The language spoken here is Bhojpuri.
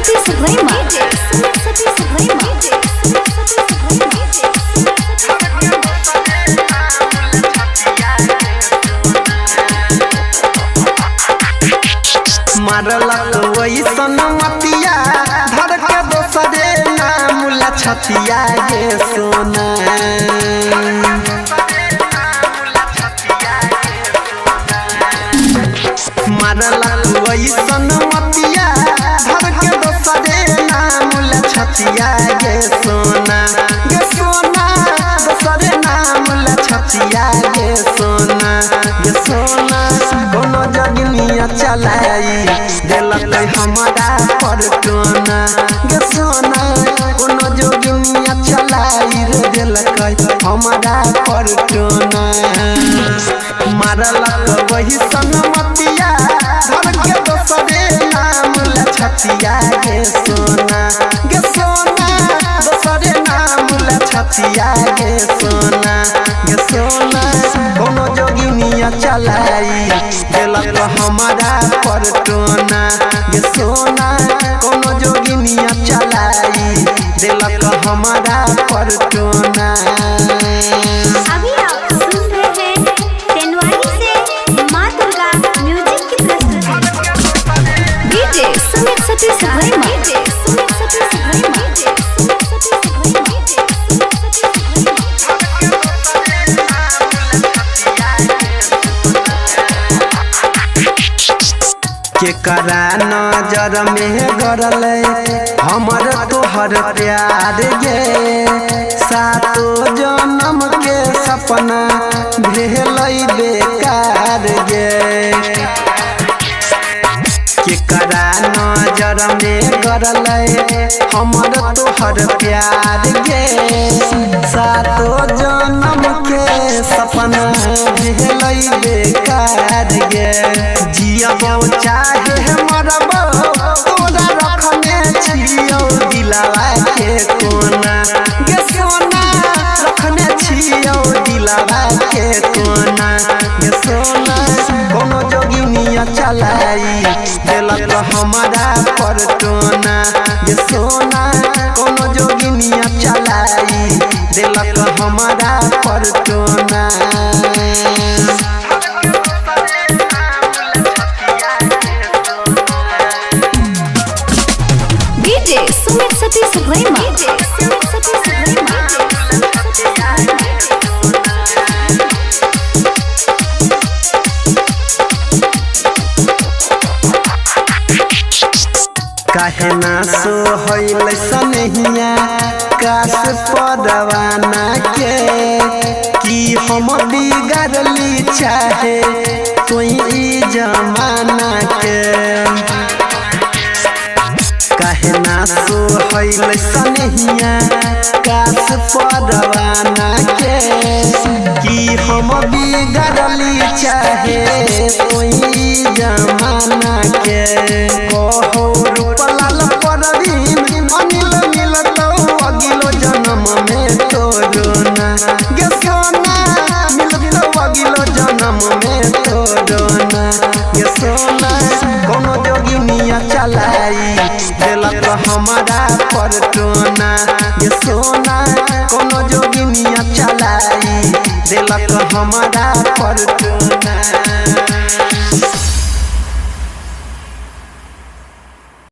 Sati Suprema. Sati Suprema. मारलक वैसन मतिया धर के दोसरे नाम ला छतिया गे सोना। मारलक वैसन मतिया धर के दोसरे नाम ला छतिया गे सोना। गे सोना दोसरे नाम ला छतिया गे सोना। गे सोना कोनो जगनिया चलाई देलक हमारा परटोना। गे सोना कोनो जोगिनिया चलाई रे देलक हमारा परटोना। मारलक वही सनमतिया धर के दोसरे नाम ला छतिया गे सोना। गे सोना दोसरे नाम ला छतिया गे सोना। गे सोना कोनो जोगिनिया चलाई देलक हमारा परटोना। गे सोना कोनो जोगिनिया चलाई देलक हमारा परटोना। अभी आप सुन रहे हैं तेनवारी से माँ दुर्गा म्यूजिक की प्रस्तुति। डीजे सुमित सती सुप्रीमा। सुमित सती सुप्रीमा। केकरा नजर में गरल हमर तोहर प्यार गे। सातो जन्म के सपना भेल बेकार गे। केकरा नजर में गरल हमर तोहर प्यार गे। सातो जन्म के सपना भेल बेकार गे। जियबो चाहे मरबो तोरा रखने छियौ दिलवा के कोना। गे सोना रखने छियौ दिलवा के कोना। गे सोना कोनो जोगिनिया चलाई देलक हमारा परटोना। गे सोना कोनो जोगिनिया चलाई देलक हमारा परटोना। डीजे सुमित सती सुप्रीमा। सुमित सती सुप्रीमा। काहे ना सोहैल सनहिया काश परवाना के। कि हम बिगड़ली चाहे कोई जमाना के। काहे ना सोहैल सनहिया काश परवाना के। कि हम बिगड़ली चाहे कोई जमाना के। कहो रूपलाल परवीन अनिल मिलतौ अगिलो जन्म में तोरोना। गे सोना मिलतौ अगिलो जन्म में तोरोना। गे सोना कोनो जोगिनिया चलाई देलक हमारा परटोना। गे सोना कोनो जोगिनिया चलाई देलक हमारा परटोना।